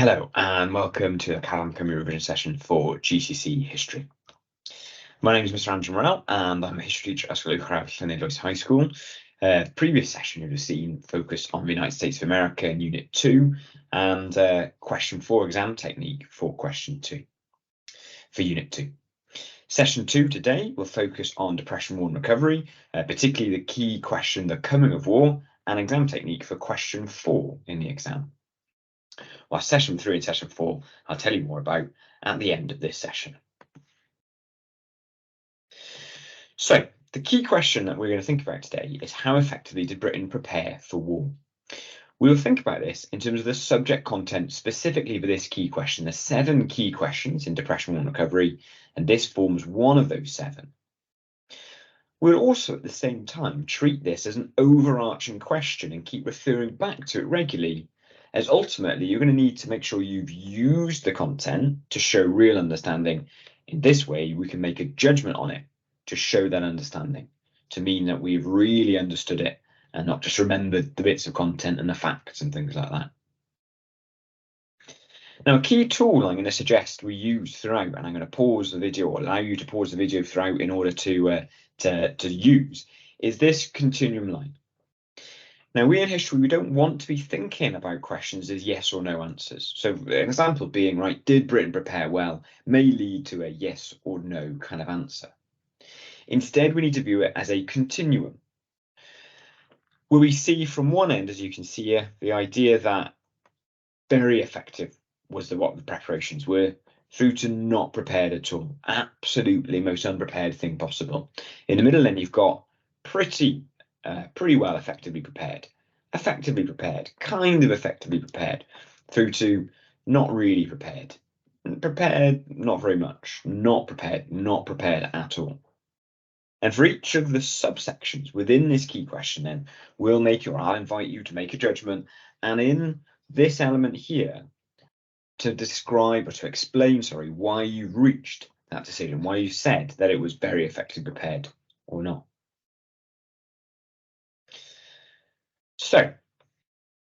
Hello and welcome to the Callum Coming Revision session for GCSE History. My name is Mr. Andrew Morrell and I'm a history teacher at Llanelloes High School. The previous session you've seen focused on the United States of America in Unit 2 and question 4 exam technique for question 2 for Unit 2. Session 2 today will focus on Depression, War and Recovery, particularly the key question, the coming of war, and exam technique for question 4 in the exam. While session 3 and session 4 I'll tell you more about at the end of this session. So the key question that we're going to think about today is how effectively did Britain prepare for war? We'll think about this in terms of the subject content specifically for this key question. There's 7 key questions in Depression, War and Recovery, and this forms one of those 7. We'll also at the same time treat this as an overarching question and keep referring back to it regularly, as ultimately you're going to need to make sure you've used the content to show real understanding. In this way, we can make a judgment on it to show that understanding, to mean that we've really understood it and not just remembered the bits of content and the facts and things like that. Now, a key tool I'm going to suggest we use throughout, and I'm going to pause the video or allow you to pause the video throughout in order to use, is this continuum line. Now, we in history, we don't want to be thinking about questions as yes or no answers. So an example being, right, did Britain prepare well, may lead to a yes or no kind of answer. Instead, we need to view it as a continuum, where we see from one end, as you can see here, the idea that very effective was what the preparations were, through to not prepared at all, absolutely most unprepared thing possible. In the middle, then you've got pretty well effectively prepared, kind of effectively prepared, through to not really prepared, not very much, not prepared at all. And for each of the subsections within this key question, then I'll invite you to make a judgment, and in this element here, to describe or to explain, why you've reached that decision, why you said that it was very effectively prepared or not. So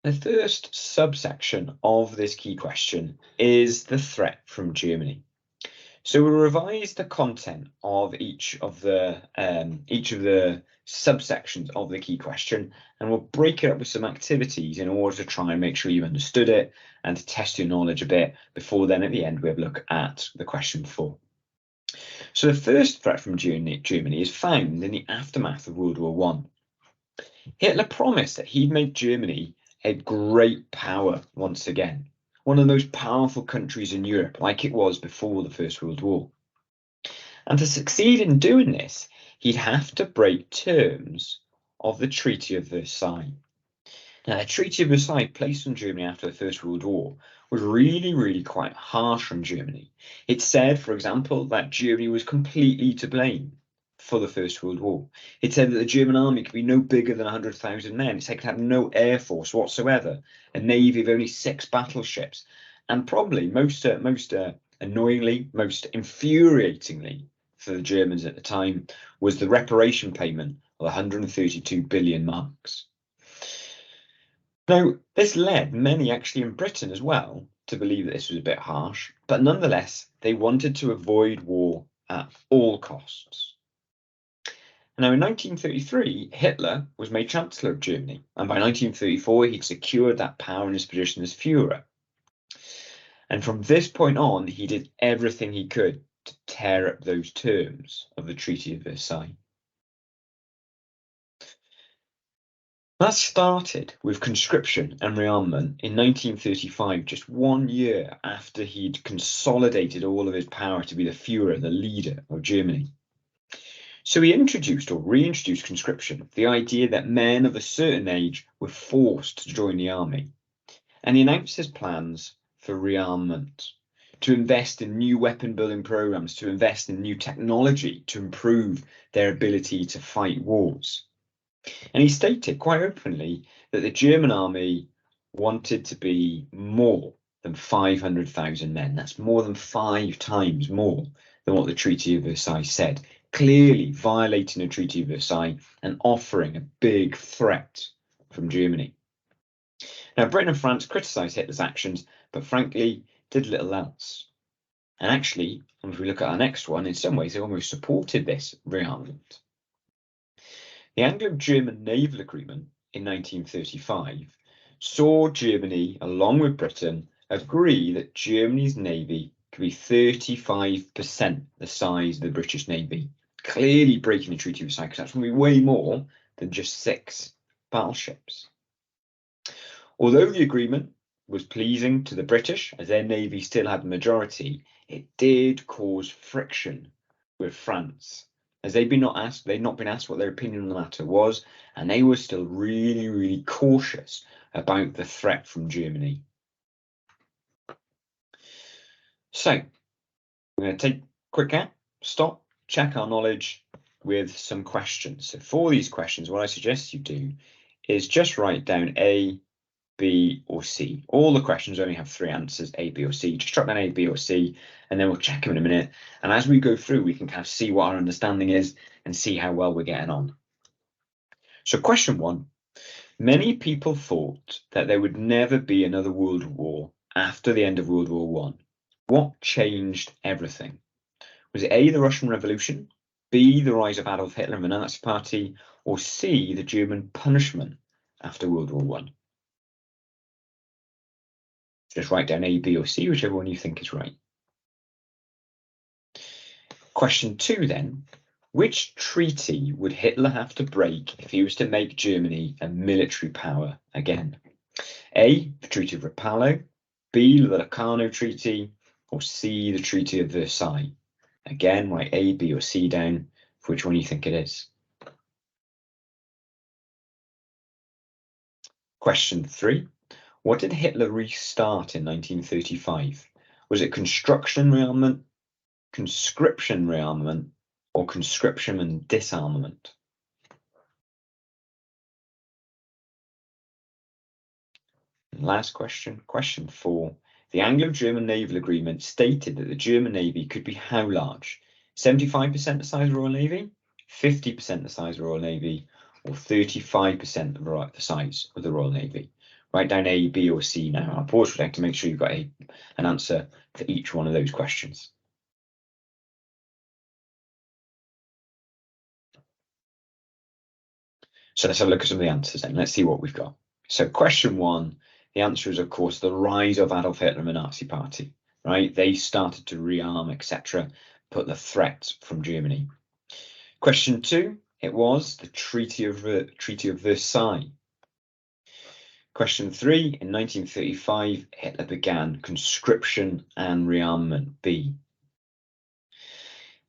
the first subsection of this key question is the threat from Germany. So we'll revise the content of each of the subsections of the key question, and we'll break it up with some activities in order to try and make sure you've understood it and to test your knowledge a bit before then at the end we have a look at the question 4. So the first threat from Germany is found in the aftermath of World War I. Hitler promised that he'd make Germany a great power once again, one of the most powerful countries in Europe, like it was before the First World War. And to succeed in doing this, he'd have to break terms of the Treaty of Versailles. Now, the Treaty of Versailles, placed on Germany after the First World War, was really quite harsh on Germany. It said, for example, that Germany was completely to blame for the First World War. It said that the German army could be no bigger than 100,000 men. It said it could have no air force whatsoever, a navy of only 6 battleships, and probably most annoyingly, most infuriatingly for the Germans at the time was the reparation payment of 132 billion marks. Now, this led many actually in Britain as well to believe that this was a bit harsh, but nonetheless, they wanted to avoid war at all costs. Now, in 1933, Hitler was made Chancellor of Germany, and by 1934, he'd secured that power in his position as Führer. And from this point on, he did everything he could to tear up those terms of the Treaty of Versailles. That started with conscription and rearmament in 1935, just 1 year after he'd consolidated all of his power to be the Führer, the leader of Germany. So he introduced or reintroduced conscription, the idea that men of a certain age were forced to join the army. And he announced his plans for rearmament, to invest in new weapon building programs, to invest in new technology to improve their ability to fight wars. And he stated quite openly that the German army wanted to be more than 500,000 men. That's more than 5 times more than what the Treaty of Versailles said, clearly violating the Treaty of Versailles and offering a big threat from Germany. Now, Britain and France criticised Hitler's actions, but frankly, did little else. And actually, if we look at our next one, in some ways, they almost supported this rearmament. The Anglo-German Naval Agreement in 1935 saw Germany, along with Britain, agree that Germany's navy could be 35% the size of the British Navy, clearly breaking the Treaty of Versailles, because that's going to be way more than just 6 battleships. Although the agreement was pleasing to the British, as their navy still had the majority, it did cause friction with France, as they'd not been asked what their opinion on the matter was, and they were still really, really cautious about the threat from Germany. So, we're going to take a quick out, stop, check our knowledge with some questions. So for these questions, what I suggest you do is just write down A, B, or C. All the questions only have 3 answers, A, B, or C. Just drop down A, B, or C, and then we'll check them in a minute. And as we go through, we can kind of see what our understanding is and see how well we're getting on. So question 1. Many people thought that there would never be another world war after the end of World War I. What changed everything? Was it A, the Russian Revolution, B, the rise of Adolf Hitler and the Nazi Party, or C, the German punishment after World War I? Just write down A, B, or C, whichever one you think is right. Question 2 then. Which treaty would Hitler have to break if he was to make Germany a military power again? A, the Treaty of Rapallo, B, the Locarno Treaty, or C, the Treaty of Versailles? Again, write A, B, or C down for which one you think it is. Question 3. What did Hitler restart in 1935? Was it construction rearmament, conscription rearmament, or conscription and disarmament? And last question, question 4. The Anglo-German Naval Agreement stated that the German Navy could be how large? 75% the size of the Royal Navy, 50% the size of the Royal Navy, or 35% of the size of the Royal Navy? Write down A, B, or C now. I'll pause for a second to make sure you've got an answer to each one of those questions. So let's have a look at some of the answers then. Let's see what we've got. So question 1, the answer is, of course, the rise of Adolf Hitler and the Nazi Party, right? They started to rearm, etc., put the threat from Germany. Question 2, it was the Treaty of Versailles. Question 3, in 1935, Hitler began conscription and rearmament, B.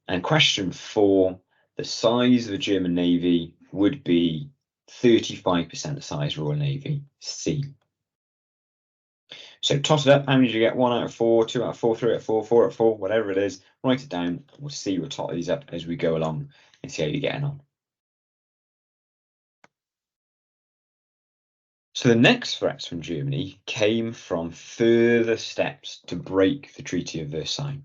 And question 4, the size of the German Navy would be 35% the size of the Royal Navy, C. So toss it up. How many did you get? 1 out of 4, 2 out of 4, 3 out of 4, 4 out of 4, whatever it is. Write it down. We'll see. We'll tot these up as we go along and see how you're getting on. So the next threats from Germany came from further steps to break the Treaty of Versailles.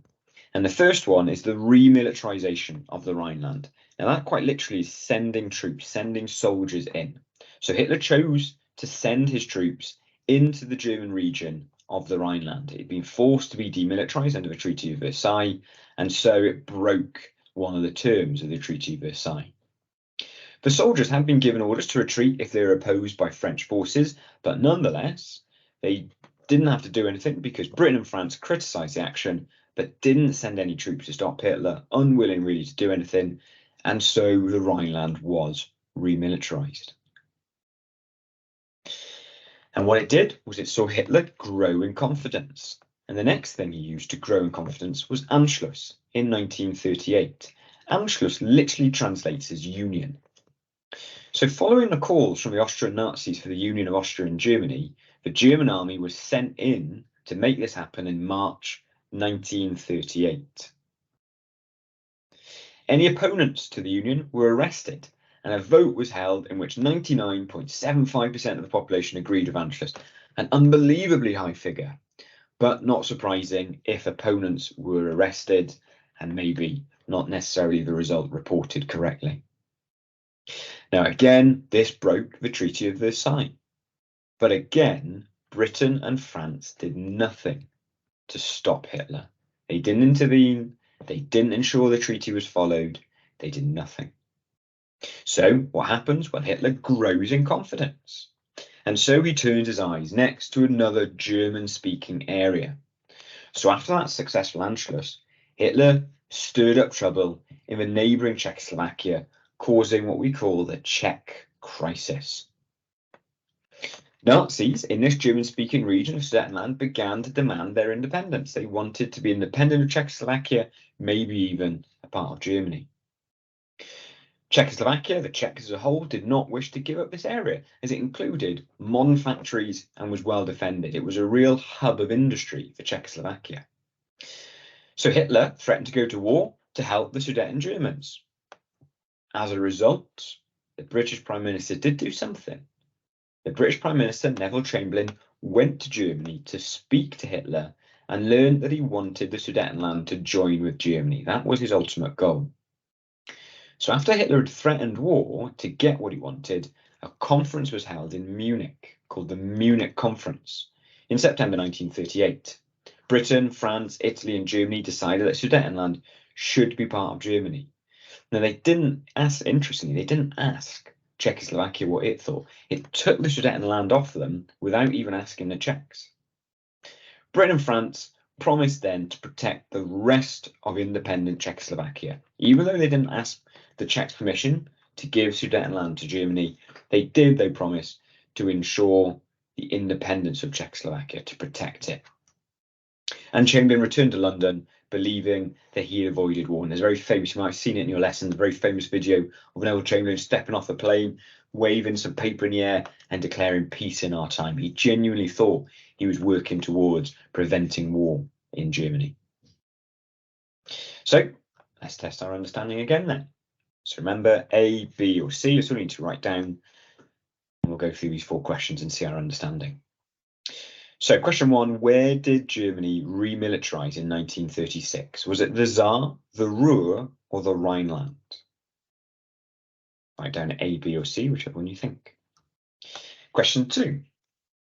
And the first one is the remilitarization of the Rhineland. Now that quite literally is sending troops, sending soldiers in. So Hitler chose to send his troops into the German region of the Rhineland. It had been forced to be demilitarized under the Treaty of Versailles, and so it broke one of the terms of the Treaty of Versailles. The soldiers had been given orders to retreat if they were opposed by French forces, but nonetheless, they didn't have to do anything because Britain and France criticised the action, but didn't send any troops to stop Hitler, unwilling really to do anything, and so the Rhineland was remilitarized. And what it did was it saw Hitler grow in confidence. And the next thing he used to grow in confidence was Anschluss in 1938. Anschluss literally translates as union. So following the calls from the Austrian Nazis for the Union of Austria and Germany, the German army was sent in to make this happen in March 1938. Any opponents to the Union were arrested, and a vote was held in which 99.75% of the population agreed with Anschluss, an unbelievably high figure, but not surprising if opponents were arrested and maybe not necessarily the result reported correctly. Now, again, this broke the Treaty of Versailles. But again, Britain and France did nothing to stop Hitler. They didn't intervene. They didn't ensure the treaty was followed. They did nothing. So what happens? Well, Hitler grows in confidence. And so he turns his eyes next to another German-speaking area. So after that successful Anschluss, Hitler stirred up trouble in the neighbouring Czechoslovakia, causing what we call the Czech crisis. Nazis in this German-speaking region of Sudetenland began to demand their independence. They wanted to be independent of Czechoslovakia, maybe even a part of Germany. Czechoslovakia, the Czechs as a whole, did not wish to give up this area, as it included modern factories and was well defended. It was a real hub of industry for Czechoslovakia. So Hitler threatened to go to war to help the Sudeten Germans. As a result, the British Prime Minister did do something. The British Prime Minister, Neville Chamberlain, went to Germany to speak to Hitler and learned that he wanted the Sudetenland to join with Germany. That was his ultimate goal. So after Hitler had threatened war to get what he wanted, a conference was held in Munich called the Munich Conference in September 1938. Britain, France, Italy and Germany decided that Sudetenland should be part of Germany. Now they didn't ask, interestingly, they didn't ask Czechoslovakia what it thought. It took the Sudetenland off them without even asking the Czechs. Britain and France promised then to protect the rest of independent Czechoslovakia. Even though they didn't ask the Czechs permission to give Sudetenland to Germany, they promised to ensure the independence of Czechoslovakia, to protect it. And Chamberlain returned to London, believing that he had avoided war. And there's a very famous, you might have seen it in your lessons, a very famous video of Neville Chamberlain stepping off the plane, waving some paper in the air and declaring peace in our time. He genuinely thought he was working towards preventing war in Germany. So let's test our understanding again then. So remember, A, B or C, that's all you need to write down. And we'll go through these 4 questions and see our understanding. So question 1, where did Germany remilitarize in 1936? Was it the Saar, the Ruhr or the Rhineland? Write down A, B or C, whichever one you think. Question 2,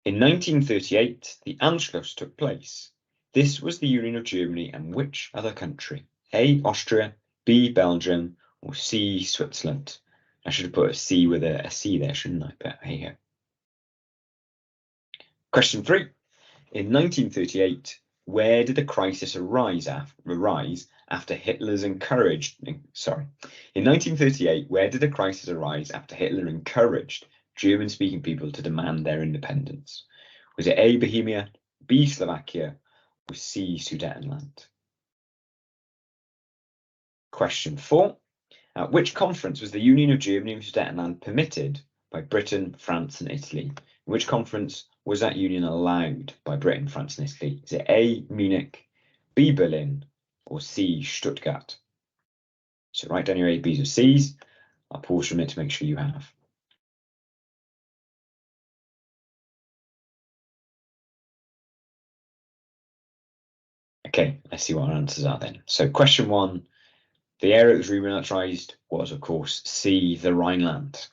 in 1938, the Anschluss took place. This was the union of Germany and which other country? A, Austria, B, Belgium or C, Switzerland? I should have put a C with a C there, shouldn't I? But here you go. Question 3. In 1938, where did the crisis arise after Hitler's encouraged? Sorry. In 1938, where did the crisis arise after Hitler encouraged German-speaking people to demand their independence? Was it A, Bohemia, B, Slovakia, or C, Sudetenland? Question 4. At which conference was the Union of Germany and Sudetenland permitted by Britain, France and Italy? Which conference was that union allowed by Britain, France and Italy? Is it A, Munich, B, Berlin or C, Stuttgart? So write down your A, B's or C's. I'll pause for a minute to make sure you have. Okay, let's see what our answers are then. So question 1, the area that was remilitarized was, of course, C, the Rhineland.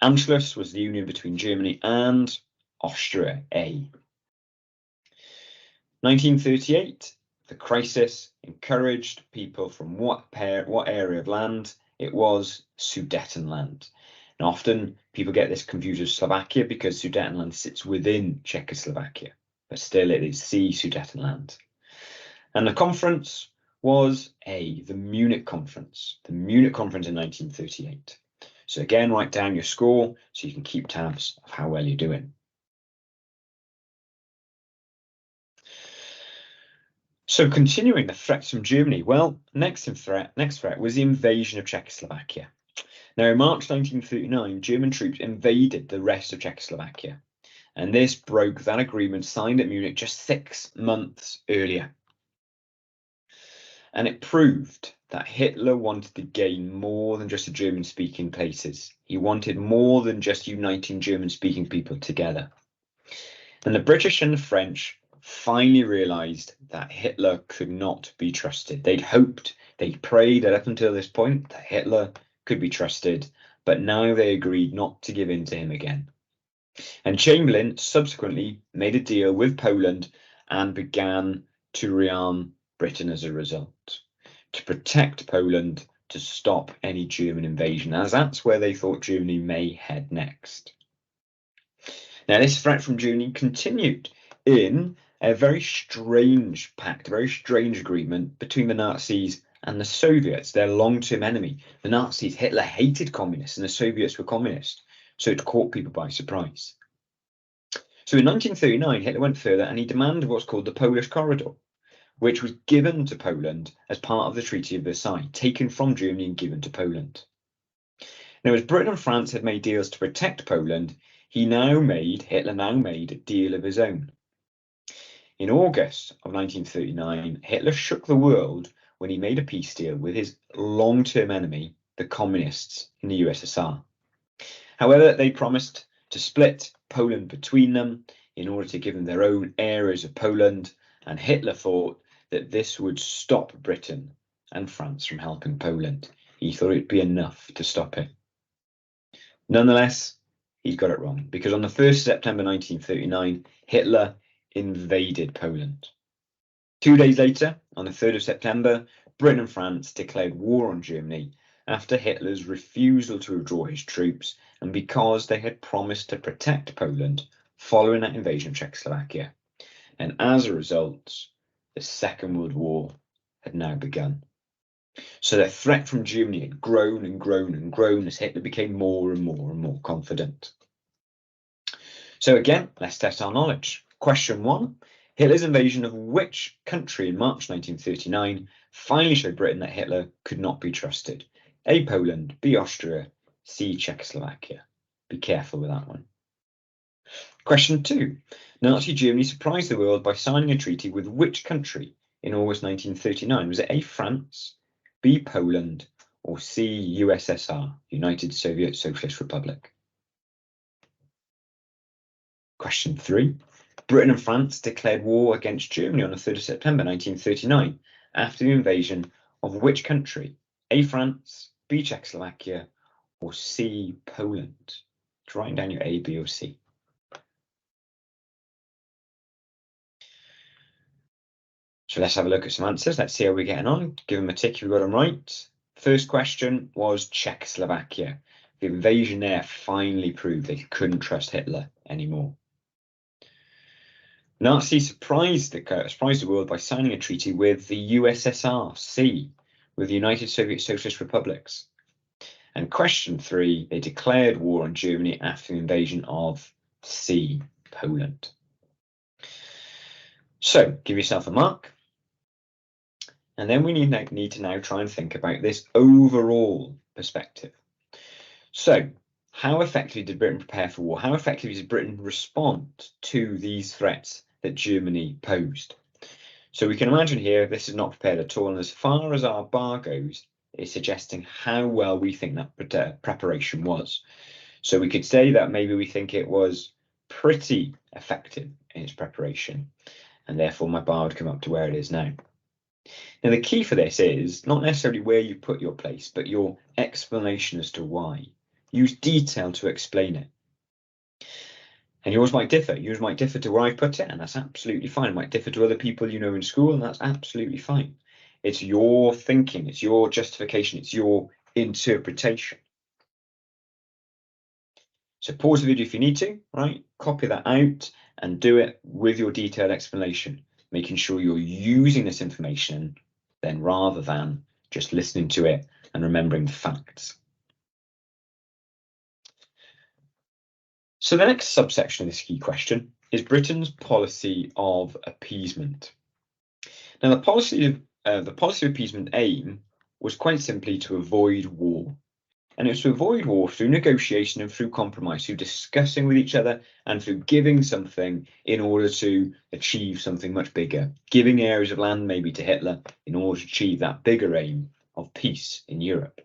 Anschluss was the union between Germany and Austria, A. 1938, the crisis encouraged people from what area of land? It was Sudetenland. And often people get this confused with Slovakia because Sudetenland sits within Czechoslovakia, but still it is C, Sudetenland. And the conference was A, the Munich Conference. The Munich Conference in 1938. So again, write down your score so you can keep tabs of how well you're doing. So continuing the threats from Germany, well, next threat was the invasion of Czechoslovakia. Now in March 1939, German troops invaded the rest of Czechoslovakia, and this broke that agreement signed at Munich just 6 months earlier. And it proved that Hitler wanted to gain more than just the German-speaking places. He wanted more than just uniting German-speaking people together. And the British and the French finally realized that Hitler could not be trusted. They'd prayed that up until this point that Hitler could be trusted, but now they agreed not to give in to him again. And Chamberlain subsequently made a deal with Poland and began to rearm Britain as a result, to protect Poland, to stop any German invasion, as that's where they thought Germany may head next. Now, this threat from Germany continued in a very strange pact, a very strange agreement between the Nazis and the Soviets, their long-term enemy. The Nazis, Hitler hated communists, and the Soviets were communist, so it caught people by surprise. So in 1939, Hitler went further and he demanded what's called the Polish Corridor, which was given to Poland as part of the Treaty of Versailles, taken from Germany and given to Poland. Now, as Britain and France had made deals to protect Poland, Hitler now made a deal of his own. In August of 1939, Hitler shook the world when he made a peace deal with his long-term enemy, the communists in the USSR. However, they promised to split Poland between them in order to give them their own areas of Poland, and Hitler thought that this would stop Britain and France from helping Poland. He thought it'd be enough to stop it. Nonetheless, he's got it wrong, because on the 1st of September 1939, Hitler invaded Poland. 2 days later, on the 3rd of September, Britain and France declared war on Germany after Hitler's refusal to withdraw his troops and because they had promised to protect Poland following that invasion of Czechoslovakia. And as a result, the Second World War had now begun. So the threat from Germany had grown and grown and grown as Hitler became more and more and more confident. So again, let's test our knowledge. Question 1. Hitler's invasion of which country in March 1939 finally showed Britain that Hitler could not be trusted? A. Poland, B. Austria, C. Czechoslovakia. Be careful with that one. Question 2. Nazi Germany surprised the world by signing a treaty with which country in August 1939? Was it A. France, B. Poland, or C. USSR, United Soviet Socialist Republic? Question 3. Britain and France declared war against Germany on the 3rd of September 1939 after the invasion of which country? A. France, B. Czechoslovakia, or C. Poland? Just write down your A, B, or C. So let's have a look at some answers. Let's see how we're getting on. Give them a tick if we got them right. First question was Czechoslovakia. The invasion there finally proved they couldn't trust Hitler anymore. Nazis surprised the world by signing a treaty with the USSR, C, with the United Soviet Socialist Republics. And question 3, they declared war on Germany after the invasion of C, Poland. So give yourself a mark. And then we need to now try and think about this overall perspective. So how effectively did Britain prepare for war? How effectively did Britain respond to these threats that Germany posed? So we can imagine here, this is not prepared at all. And as far as our bar goes, it's suggesting how well we think that preparation was. So we could say that maybe we think it was pretty effective in its preparation. And therefore my bar would come up to where it is now. Now, the key for this is not necessarily where you put your place, but your explanation as to why. Use detail to explain it. And yours might differ. Yours might differ to where I put it, and that's absolutely fine. It might differ to other people you know in school, and that's absolutely fine. It's your thinking, it's your justification, it's your interpretation. So pause the video if you need to, right? Copy that out and do it with your detailed explanation, making sure you're using this information then rather than just listening to it and remembering the facts. So the next subsection of this key question is Britain's policy of appeasement. Now, the policy of appeasement aim was quite simply to avoid war. And it was to avoid war through negotiation and through compromise, through discussing with each other and through giving something in order to achieve something much bigger, giving areas of land maybe to Hitler in order to achieve that bigger aim of peace in Europe.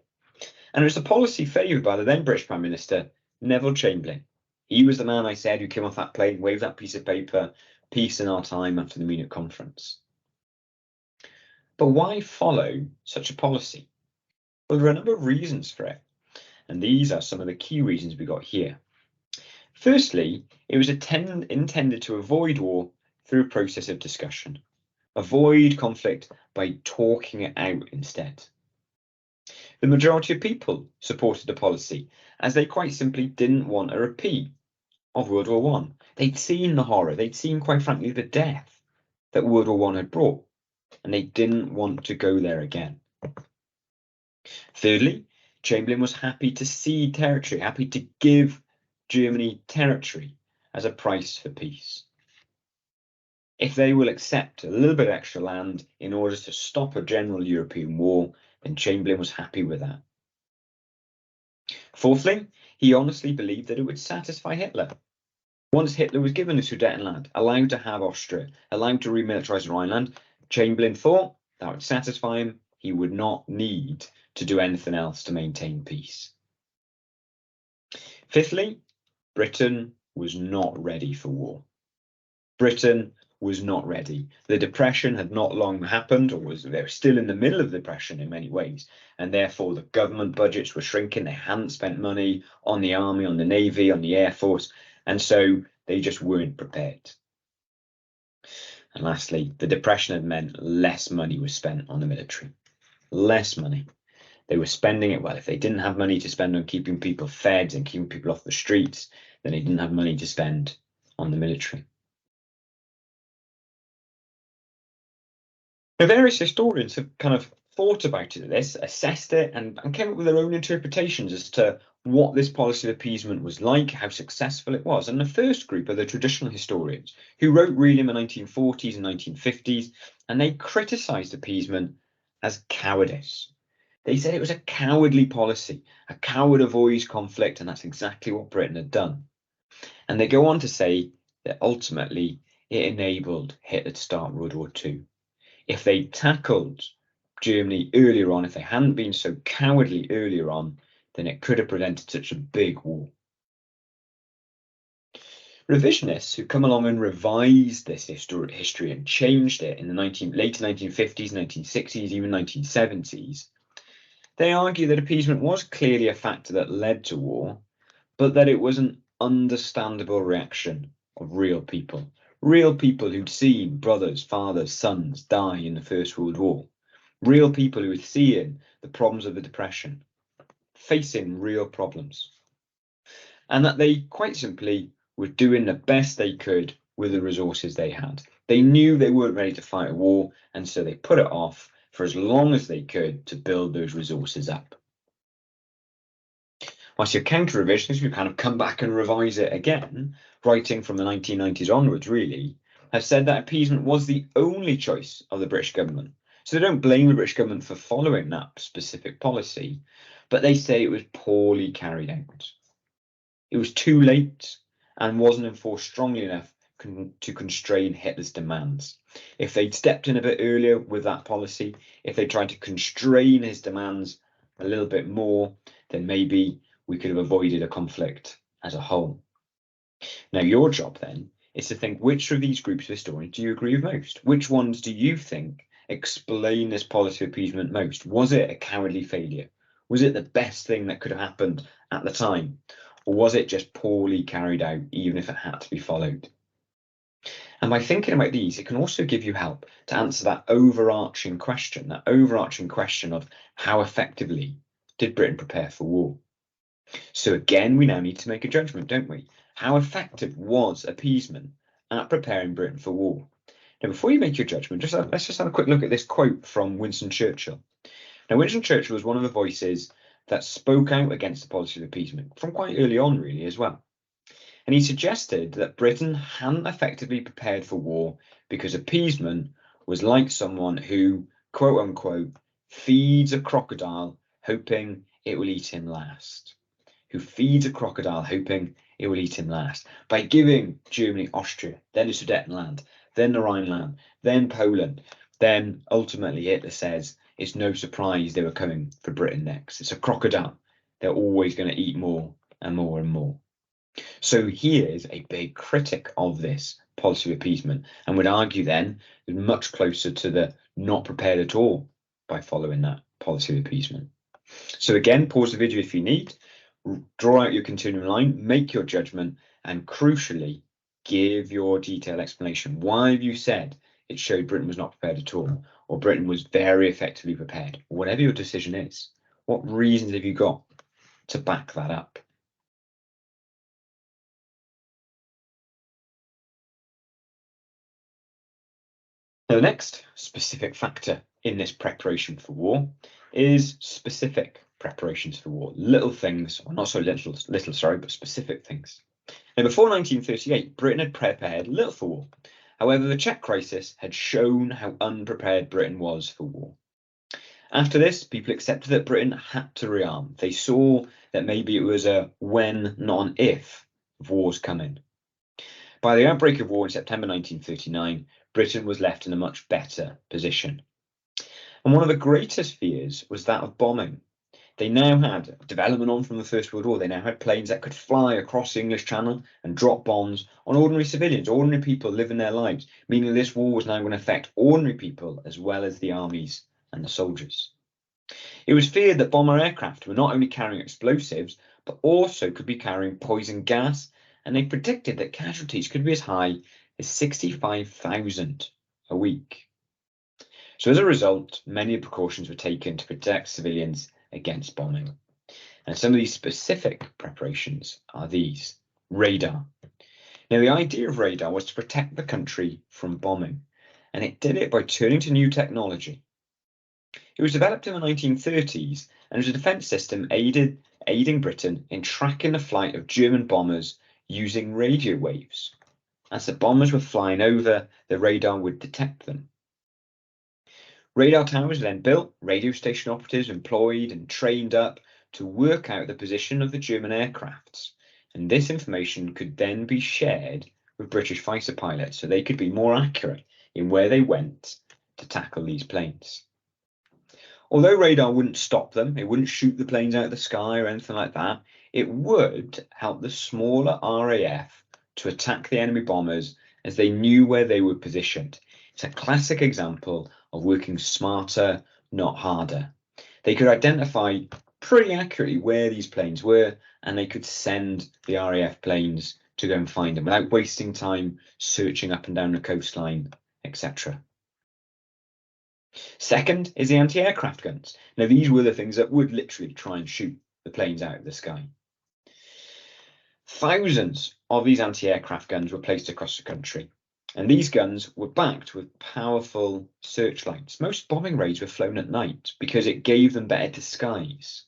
And it was a policy favoured by the then British Prime Minister, Neville Chamberlain. He was the man I said who came off that plane, waved that piece of paper, peace in our time after the Munich conference. But why follow such a policy? Well, there are a number of reasons for it. And these are some of the key reasons we got here. Firstly, it was intended to avoid war through a process of discussion. Avoid conflict by talking it out instead. The majority of people supported the policy as they quite simply didn't want a repeat of World War I. They'd seen the horror, they'd seen, quite frankly, the death that World War I had brought, and they didn't want to go there again. Thirdly, Chamberlain was happy to cede territory, happy to give Germany territory as a price for peace. If they will accept a little bit of extra land in order to stop a general European war, then Chamberlain was happy with that. Fourthly, he honestly believed that it would satisfy Hitler. Once Hitler was given the Sudetenland, allowed to have Austria, allowed to remilitarize the Rhineland, Chamberlain thought that would satisfy him. He would not need to do anything else to maintain peace. Fifthly, Britain was not ready for war. Britain was not ready. The Depression had not long happened, or they were still in the middle of the Depression in many ways, and therefore the government budgets were shrinking. They hadn't spent money on the army, on the navy, on the air force, and so they just weren't prepared. And lastly, the Depression had meant less money was spent on the military. Less money. They were spending it, well, if they didn't have money to spend on keeping people fed and keeping people off the streets, then they didn't have money to spend on the military. Now, various historians have kind of thought about this, assessed it, and came up with their own interpretations as to what this policy of appeasement was like, how successful it was. And the first group are the traditional historians, who wrote really in the 1940s and 1950s, and they criticised appeasement as cowardice. They said it was a cowardly policy. A coward avoids conflict, and that's exactly what Britain had done. And they go on to say that ultimately it enabled Hitler to start World War II. If they tackled Germany earlier on, if they hadn't been so cowardly earlier on, then it could have prevented such a big war. Revisionists who come along and revised this history and changed it in the later 1950s, 1960s, even 1970s, they argue that appeasement was clearly a factor that led to war, but that it was an understandable reaction of real people who'd seen brothers, fathers, sons die in the First World War, real people who were seeing the problems of the Depression, facing real problems, and that they quite simply were doing the best they could with the resources they had. They knew they weren't ready to fight a war, and so they put it off for as long as they could to build those resources up. Whilst your counter-revisionists, who kind of come back and revise it again, writing from the 1990s onwards really, have said that appeasement was the only choice of the British government. So they don't blame the British government for following that specific policy, but they say it was poorly carried out. It was too late and wasn't enforced strongly enough to constrain Hitler's demands. If they'd stepped in a bit earlier with that policy, if they tried to constrain his demands a little bit more, then maybe we could have avoided a conflict as a whole. Now, your job then is to think, which of these groups of historians do you agree with most? Which ones do you think explain this policy of appeasement most? Was it a cowardly failure? Was it the best thing that could have happened at the time? Or was it just poorly carried out, even if it had to be followed? And by thinking about these, it can also give you help to answer that overarching question of how effectively did Britain prepare for war? So again, we now need to make a judgment, don't we? How effective was appeasement at preparing Britain for war? Now, before you make your judgment, let's just have a quick look at this quote from Winston Churchill. Now, Winston Churchill was one of the voices that spoke out against the policy of appeasement from quite early on, really, as well. And he suggested that Britain hadn't effectively prepared for war because appeasement was like someone who, quote unquote, feeds a crocodile hoping it will eat him last. Who feeds a crocodile hoping it will eat him last. By giving Germany Austria, then the Sudetenland, then the Rhineland, then Poland, then ultimately Hitler says it's no surprise they were coming for Britain next. It's a crocodile. They're always going to eat more and more and more. So he is a big critic of this policy of appeasement and would argue then much closer to the not prepared at all by following that policy of appeasement. So again, pause the video if you need, draw out your continuing line, make your judgment, And crucially, give your detailed explanation. Why have you said it showed Britain was not prepared at all, or Britain was very effectively prepared? Whatever your decision is, what reasons have you got to back that up? Now, the next specific factor in this preparation for war is specific preparations for war. Little things, or not so little, sorry, but specific things. Now, before 1938, Britain had prepared little for war. However, the Czech crisis had shown how unprepared Britain was for war. After this, people accepted that Britain had to rearm. They saw that maybe it was a when, not an if, of wars coming. By the outbreak of war in September 1939, Britain was left in a much better position. And one of the greatest fears was that of bombing. They now had development on from the First World War. They now had planes that could fly across the English Channel and drop bombs on ordinary civilians, ordinary people living their lives, meaning this war was now going to affect ordinary people as well as the armies and the soldiers. It was feared that bomber aircraft were not only carrying explosives, but also could be carrying poison gas, and they predicted that casualties could be as high as 65,000 a week. So as a result, many precautions were taken to protect civilians against bombing. And some of these specific preparations are these. Radar. Now, the idea of radar was to protect the country from bombing, and it did it by turning to new technology. It was developed in the 1930s and was a defence system aiding Britain in tracking the flight of German bombers using radio waves. As the bombers were flying over, the radar would detect them. Radar towers were then built, radio station operatives employed and trained up to work out the position of the German aircrafts. And this information could then be shared with British fighter pilots so they could be more accurate in where they went to tackle these planes. Although radar wouldn't stop them, it wouldn't shoot the planes out of the sky or anything like that, it would help the smaller RAF to attack the enemy bombers as they knew where they were positioned. It's a classic example of working smarter, not harder. They could identify pretty accurately where these planes were, and they could send the RAF planes to go and find them without wasting time searching up and down the coastline, etc. Second is the anti-aircraft guns. Now, these were the things that would literally try and shoot the planes out of the sky. Thousands of these anti-aircraft guns were placed across the country, and these guns were backed with powerful searchlights. Most bombing raids were flown at night because it gave them better disguise.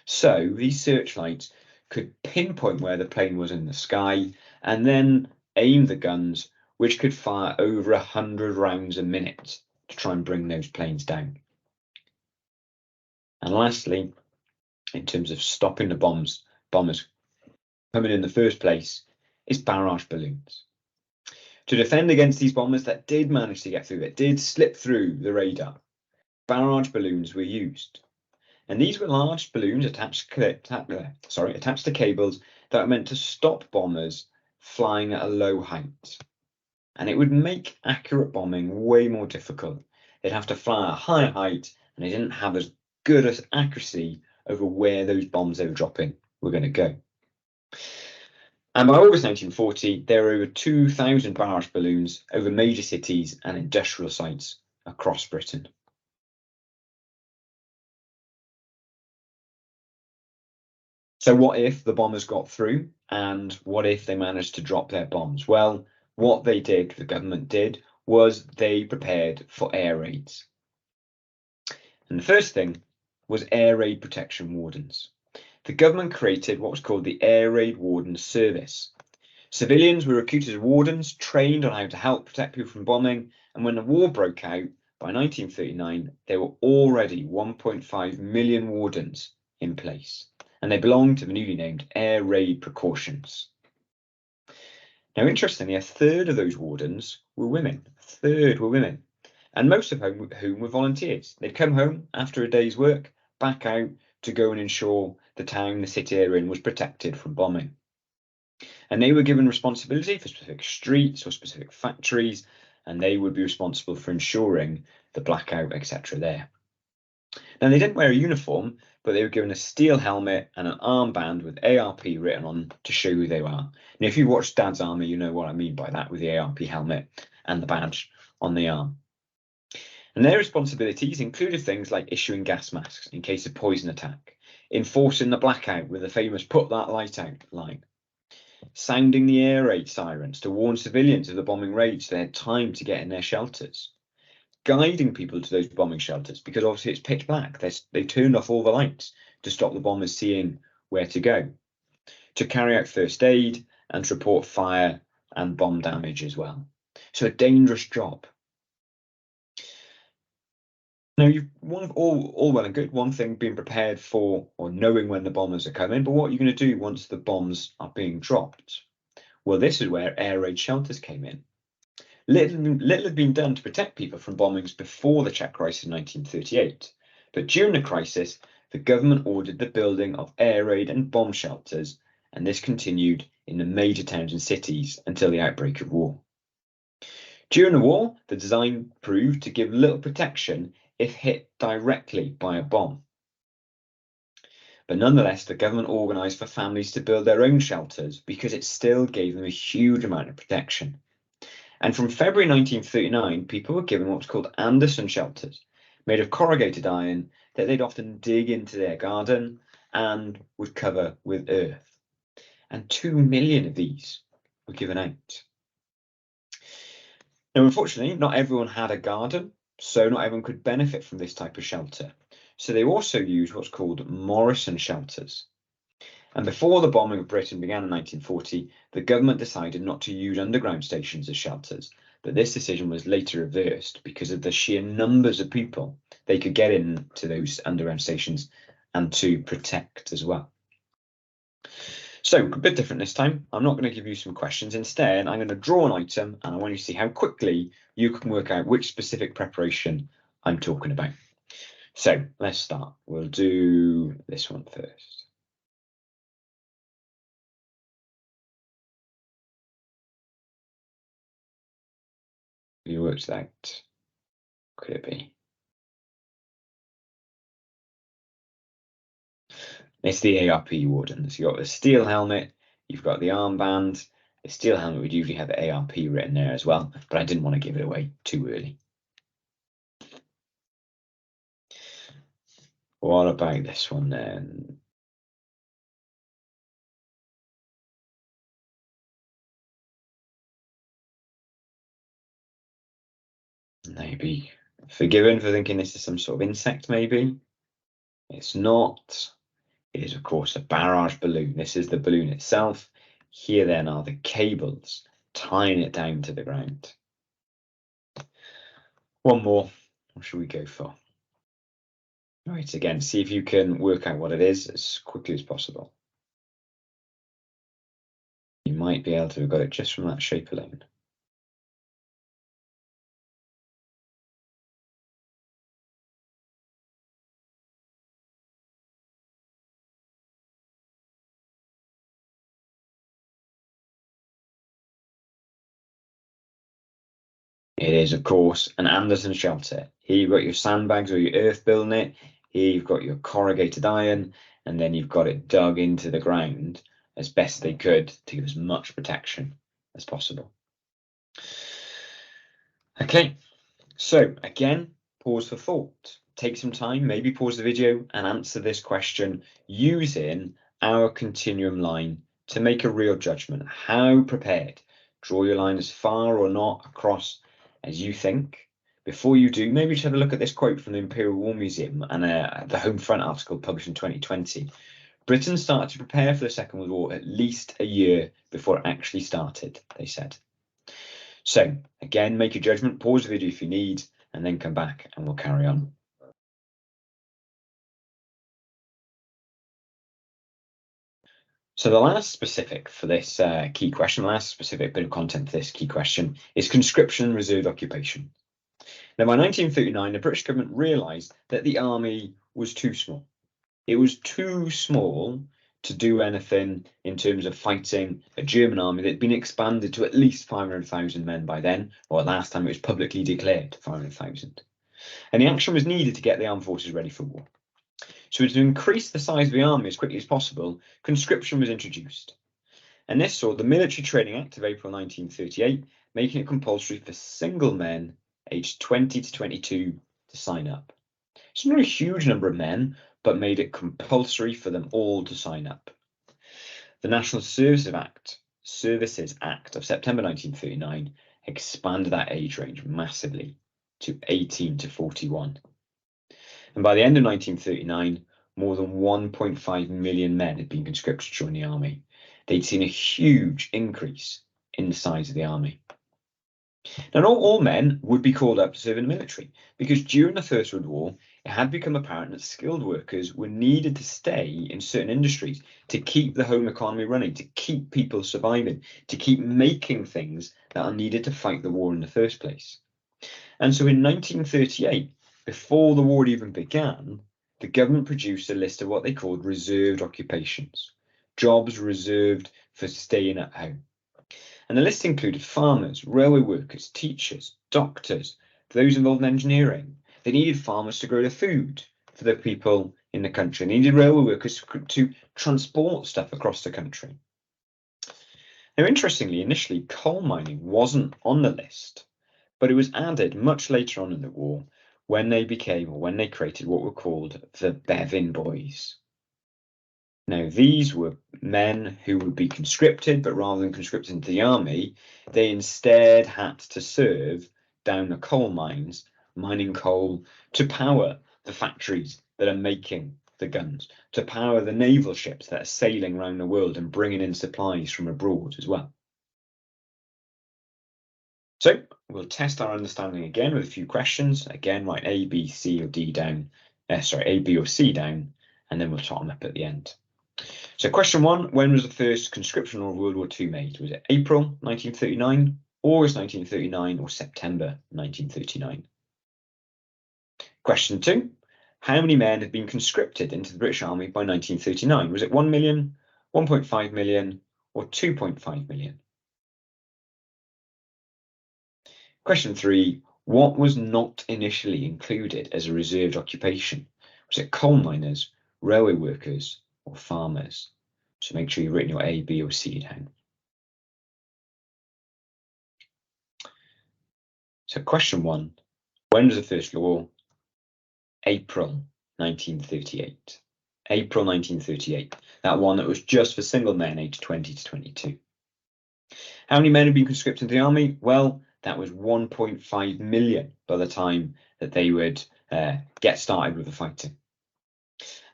So these searchlights could pinpoint where the plane was in the sky and then aim the guns, which could fire over 100 rounds a minute to try and bring those planes down. And lastly, in terms of stopping the bombers coming in the first place, is barrage balloons. To defend against these bombers that did manage to get through, that did slip through the radar, barrage balloons were used. And these were large balloons attached to cables that were meant to stop bombers flying at a low height. And it would make accurate bombing way more difficult. They'd have to fly at a higher height, and they didn't have as good as accuracy over where those bombs they were dropping were going to go. And by August 1940, there were over 2,000 barrage balloons over major cities and industrial sites across Britain. So what if the bombers got through, and what if they managed to drop their bombs? Well, what they did, the government did, was they prepared for air raids. And the first thing was air raid protection wardens. The government created what was called the Air Raid Warden Service. Civilians were recruited as wardens, trained on how to help protect people from bombing, and when the war broke out, by 1939, there were already 1.5 million wardens in place, and they belonged to the newly named Air Raid Precautions. Now, interestingly, a third of those wardens were women. A third were women, and most of whom were volunteers. They'd come home after a day's work, back out to go and ensure the town, the city they're in, was protected from bombing. And they were given responsibility for specific streets or specific factories, and they would be responsible for ensuring the blackout, etc. there. Now, they didn't wear a uniform, but they were given a steel helmet and an armband with ARP written on to show who they are. Now, if you watch Dad's Army, you know what I mean by that, with the ARP helmet and the badge on the arm. And their responsibilities included things like issuing gas masks in case of poison attack, enforcing the blackout with the famous put that light out line, sounding the air raid sirens to warn civilians of the bombing raids so they had time to get in their shelters, guiding people to those bombing shelters because obviously it's pitch black. They turned off all the lights to stop the bombers seeing where to go, to carry out first aid and to report fire and bomb damage as well. So a dangerous job. Now, you've all well and good, one thing being prepared for or knowing when the bombers are coming, but what are you going to do once the bombs are being dropped? Well, this is where air raid shelters came in. Little had been done to protect people from bombings before the Czech crisis in 1938, but during the crisis, the government ordered the building of air raid and bomb shelters, and this continued in the major towns and cities until the outbreak of war. During the war, the design proved to give little protection if hit directly by a bomb. But nonetheless, the government organised for families to build their own shelters because it still gave them a huge amount of protection. And from February 1939, people were given what's called Anderson shelters, made of corrugated iron that they'd often dig into their garden and would cover with earth. And 2 million of these were given out. Now, unfortunately, not everyone had a garden, so not everyone could benefit from this type of shelter. So they also used what's called Morrison shelters. And before the bombing of Britain began in 1940, the government decided not to use underground stations as shelters, but this decision was later reversed because of the sheer numbers of people they could get into those underground stations and to protect as well. So a bit different this time. I'm not going to give you some questions. Instead, I'm going to draw an item and I want you to see how quickly you can work out which specific preparation I'm talking about. So let's start. We'll do this one first. You worked that out. Could it be? It's the ARP Wardens. You've got the steel helmet, you've got the armband. The steel helmet would usually have the ARP written there as well, but I didn't want to give it away too early. What about this one then? Maybe forgiven for thinking this is some sort of insect, maybe. It's not. It is, of course, a barrage balloon. This is the balloon itself. Here then are the cables tying it down to the ground. One more. What should we go for? Right, again, see if you can work out what it is as quickly as possible. You might be able to have got it just from that shape alone. It is, of course, an Anderson shelter. Here you've got your sandbags or your earth building it. Here you've got your corrugated iron, and then you've got it dug into the ground as best they could to give as much protection as possible. Okay, so again, pause for thought. Take some time, maybe pause the video and answer this question using our continuum line to make a real judgment. How prepared? Draw your line as far or not across as you think. Before you do, maybe just have a look at this quote from the Imperial War Museum and the Home Front article published in 2020. Britain started to prepare for the Second World War at least a year before it actually started, they said. So again, make a judgment, pause the video if you need, and then come back and we'll carry on. So the last specific for this key question, the last specific bit of content for this key question is conscription and reserve occupation. Now, by 1939, the British government realised that the army was too small. It was too small to do anything in terms of fighting a German army that had been expanded to at least 500,000 men by then, or last time it was publicly declared 500,000. And the action was needed to get the armed forces ready for war. So to increase the size of the army as quickly as possible, conscription was introduced. And this saw the Military Training Act of April 1938, making it compulsory for single men aged 20 to 22 to sign up. It's not a huge number of men, but made it compulsory for them all to sign up. The National Services Act of September 1939 expanded that age range massively to 18 to 41. And by the end of 1939, more than 1.5 million men had been conscripted to join the army. They'd seen a huge increase in the size of the army. Now, not all men would be called up to serve in the military, because during the First World War, it had become apparent that skilled workers were needed to stay in certain industries to keep the home economy running, to keep people surviving, to keep making things that are needed to fight the war in the first place. And so in 1938, before the war even began, the government produced a list of what they called reserved occupations, jobs reserved for staying at home. And the list included farmers, railway workers, teachers, doctors, those involved in engineering. They needed farmers to grow the food for the people in the country. They needed railway workers to transport stuff across the country. Now, interestingly, initially, coal mining wasn't on the list, but it was added much later on in the war when they created what were called the Bevin Boys. Now, these were men who would be conscripted, but rather than conscripted into the army, they instead had to serve down the coal mines, mining coal to power the factories that are making the guns, to power the naval ships that are sailing around the world and bringing in supplies from abroad as well. So we'll test our understanding again with a few questions. Again, write A, B, C, or D down. A, B, or C down, and then we'll tot them up at the end. So question 1, when was the first conscription of World War II made? Was it April 1939, August 1939, or September 1939? Question 2, how many men had been conscripted into the British Army by 1939? Was it 1 million, 1.5 million, or 2.5 million? Question 3, what was not initially included as a reserved occupation? Was it coal miners, railway workers, or farmers? So make sure you've written your A, B, or C down. So question 1, when was the first law? April 1938. April 1938, that one that was just for single men aged 20 to 22. How many men had been conscripted into the army? Well, that was 1.5 million by the time that they would get started with the fighting.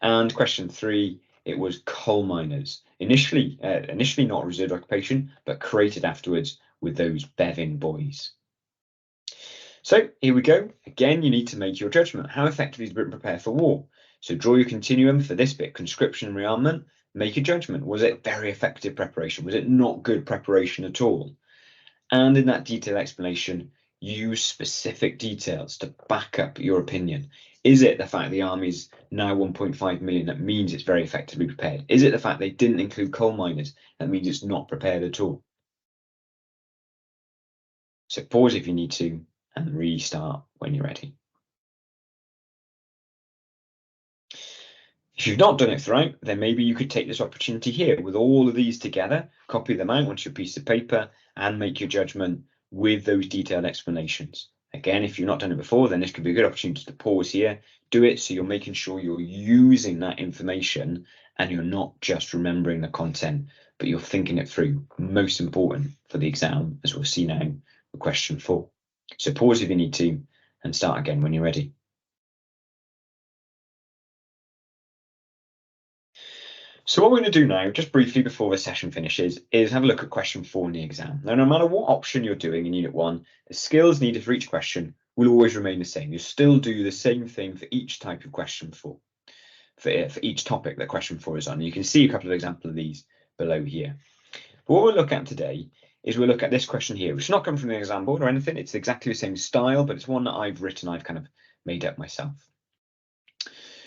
And question 3, it was coal miners. Initially not a reserved occupation, but created afterwards with those Bevin Boys. So here we go. Again, you need to make your judgment. How effectively is Britain prepared for war? So draw your continuum for this bit, conscription and rearmament. Make a judgment. Was it very effective preparation? Was it not good preparation at all? And in that detailed explanation, use specific details to back up your opinion. Is it the fact the army's now 1.5 million that means it's very effectively prepared? Is it the fact they didn't include coal miners that means it's not prepared at all? So pause if you need to and restart when you're ready. If you've not done it throughout, then maybe you could take this opportunity here with all of these together, copy them out onto your piece of paper and make your judgment with those detailed explanations. Again, if you've not done it before, then this could be a good opportunity to pause here, do it so you're making sure you're using that information and you're not just remembering the content, but you're thinking it through. Most important for the exam, as we'll see now with question 4. So pause if you need to and start again when you're ready. So what we're going to do now, just briefly before the session finishes, is have a look at question 4 in the exam. Now, no matter what option you're doing in Unit 1, the skills needed for each question will always remain the same. You still do the same thing for each type of question for each topic that question 4 is on. You can see a couple of examples of these below here. But what we'll look at today is we'll look at this question here, which is not come from the exam board or anything. It's exactly the same style, but it's one that I've written, I've kind of made up myself.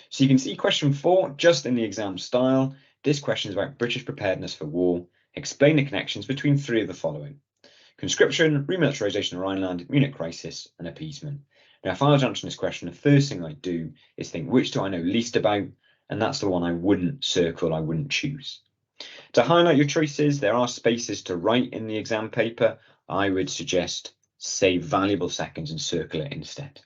So you can see question 4 just in the exam style. This question is about British preparedness for war. Explain the connections between 3 of the following. Conscription, remilitarization of Rhineland, Munich crisis, and appeasement. Now, if I was answering this question, the first thing I'd do is think, which do I know least about? And that's the one I wouldn't circle, I wouldn't choose. To highlight your choices, there are spaces to write in the exam paper. I would suggest save valuable seconds and circle it instead.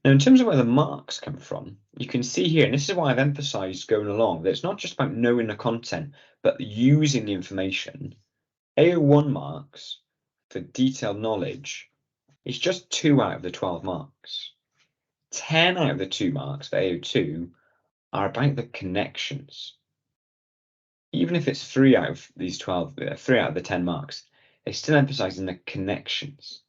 Now, in terms of where the marks come from, you can see here, and this is why I've emphasized going along, that it's not just about knowing the content, but using the information. AO1 marks for detailed knowledge is just 2 out of the 12 marks. 10 out of the 2 marks for AO2 are about the connections. Even if it's 3 out of these 3 out of the 10 marks, they're still emphasizing the connections.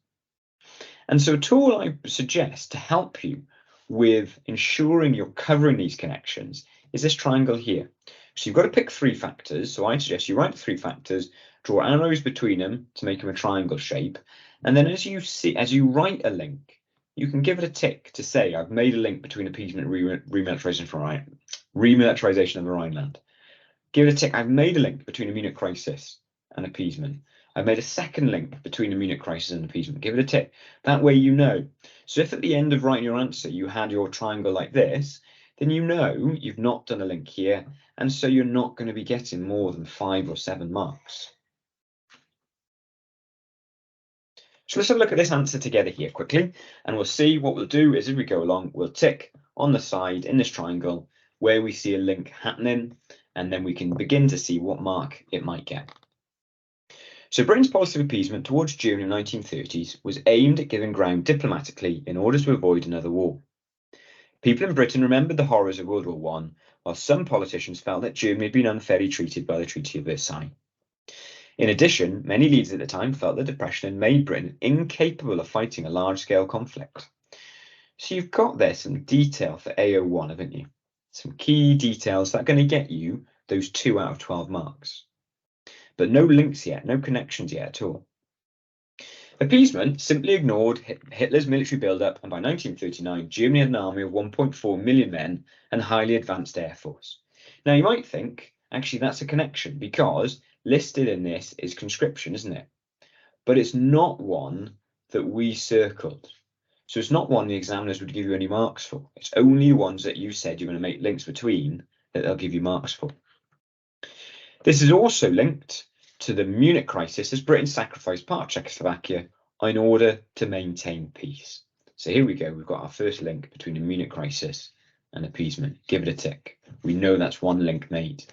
And so a tool I suggest to help you with ensuring you're covering these connections is this triangle here. So you've got to pick 3 factors. So I suggest you write the 3 factors, draw arrows between them to make them a triangle shape. And then as you write a link, you can give it a tick to say, I've made a link between appeasement and remilitarization of the Rhineland. Give it a tick, I've made a link between a Munich crisis and appeasement. I've made a second link between a Munich crisis and appeasement. Give it a tick. That way you know. So if at the end of writing your answer you had your triangle like this, then you know you've not done a link here, and so you're not going to be getting more than 5 or 7 marks. So let's have a look at this answer together here quickly, and we'll see what we'll do is as we go along, we'll tick on the side in this triangle where we see a link happening, and then we can begin to see what mark it might get. So Britain's policy of appeasement towards Germany in the 1930s was aimed at giving ground diplomatically in order to avoid another war. People in Britain remembered the horrors of World War I, while some politicians felt that Germany had been unfairly treated by the Treaty of Versailles. In addition, many leaders at the time felt the Depression had made Britain incapable of fighting a large-scale conflict. So you've got there some detail for AO1, haven't you? Some key details that are going to get you those 2 out of 12 marks. But no links yet, no connections yet at all. Appeasement simply ignored Hitler's military build-up, and by 1939, Germany had an army of 1.4 million men and a highly advanced air force. Now, you might think, actually, that's a connection, because listed in this is conscription, isn't it? But it's not one that we circled. So it's not one the examiners would give you any marks for. It's only the ones that you said you're going to make links between that they'll give you marks for. This is also linked to the Munich crisis, as Britain sacrificed part of Czechoslovakia in order to maintain peace. So here we go, we've got our first link between the Munich crisis and appeasement. Give it a tick. We know that's one link made.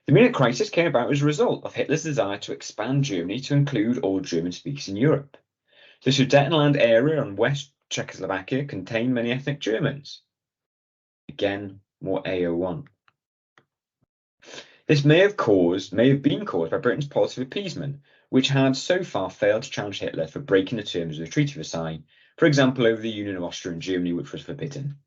The Munich crisis came about as a result of Hitler's desire to expand Germany to include all German speakers in Europe. The Sudetenland area and West Czechoslovakia contained many ethnic Germans. Again, more AO1. This may have been caused by Britain's policy of appeasement, which had so far failed to challenge Hitler for breaking the terms of the Treaty of Versailles, for example, over the union of Austria and Germany, which was forbidden.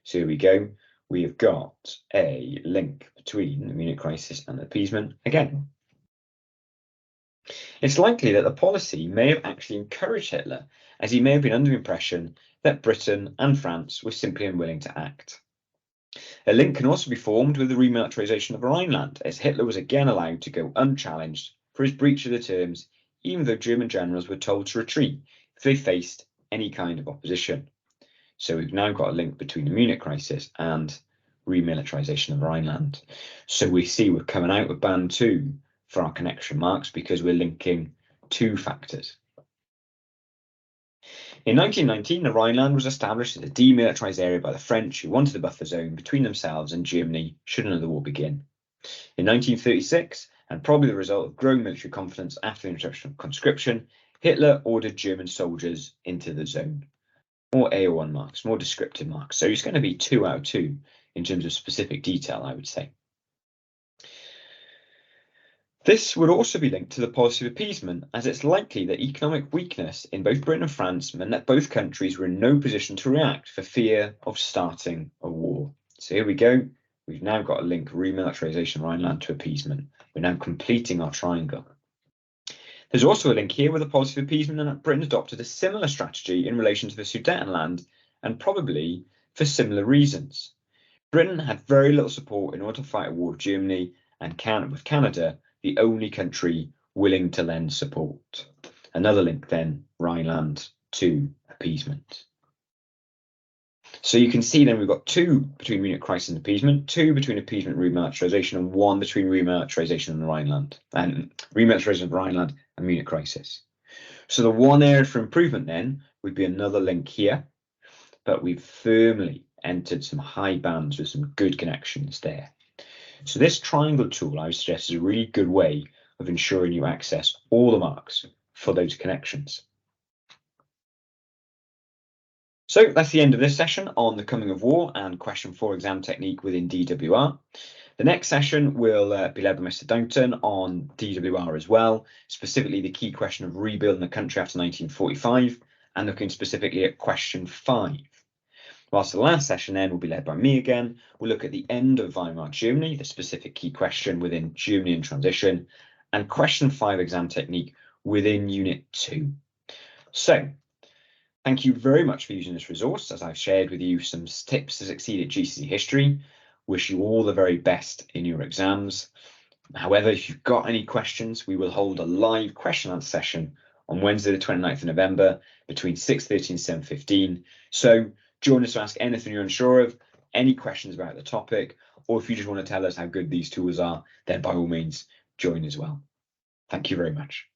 So here we go. We have got a link between the Munich crisis and appeasement again. It's likely that the policy may have actually encouraged Hitler, as he may have been under the impression that Britain and France were simply unwilling to act. A link can also be formed with the remilitarization of Rhineland, as Hitler was again allowed to go unchallenged for his breach of the terms, even though German generals were told to retreat if they faced any kind of opposition. So we've now got a link between the Munich crisis and remilitarization of Rhineland. So we see we're coming out with band 2 for our connection marks because we're linking 2 factors. In 1919, the Rhineland was established as a demilitarized area by the French, who wanted a buffer zone between themselves and Germany should another war begin. In 1936, and probably the result of growing military confidence after the introduction of conscription, Hitler ordered German soldiers into the zone. More AO1 marks, more descriptive marks. So it's going to be 2 out of 2 in terms of specific detail, I would say. This would also be linked to the policy of appeasement, as it's likely that economic weakness in both Britain and France meant that both countries were in no position to react for fear of starting a war. So here we go. We've now got a link, remilitarization of Rhineland to appeasement. We're now completing our triangle. There's also a link here with the policy of appeasement, and that Britain adopted a similar strategy in relation to the Sudetenland, and probably for similar reasons. Britain had very little support in order to fight a war with Germany, and with Canada, the only country willing to lend support. Another link then, Rhineland to appeasement. So you can see then we've got 2 between Munich crisis and appeasement, 2 between appeasement and remilitarization, and 1 between remilitarization and Rhineland, and remilitarization of Rhineland and Munich crisis. So the one area for improvement then would be another link here, but we've firmly entered some high bands with some good connections there. So this triangle tool, I would suggest, is a really good way of ensuring you access all the marks for those connections. So that's the end of this session on the coming of war and question 4 exam technique within DWR. The next session will be led by Mr. Downton on DWR as well, specifically the key question of rebuilding the country after 1945 and looking specifically at question 5. Whilst the last session then will be led by me again, we'll look at the end of Weimar Germany, the specific key question within Germany in transition, and question 5 exam technique within Unit 2. So, thank you very much for using this resource, as I've shared with you some tips to succeed at GCSE history. Wish you all the very best in your exams. However, if you've got any questions, we will hold a live question and answer session on Wednesday the 29th of November between 6:30 and 7:15. So join us to ask anything you're unsure of, any questions about the topic, or if you just want to tell us how good these tools are, then by all means join as well. Thank you very much.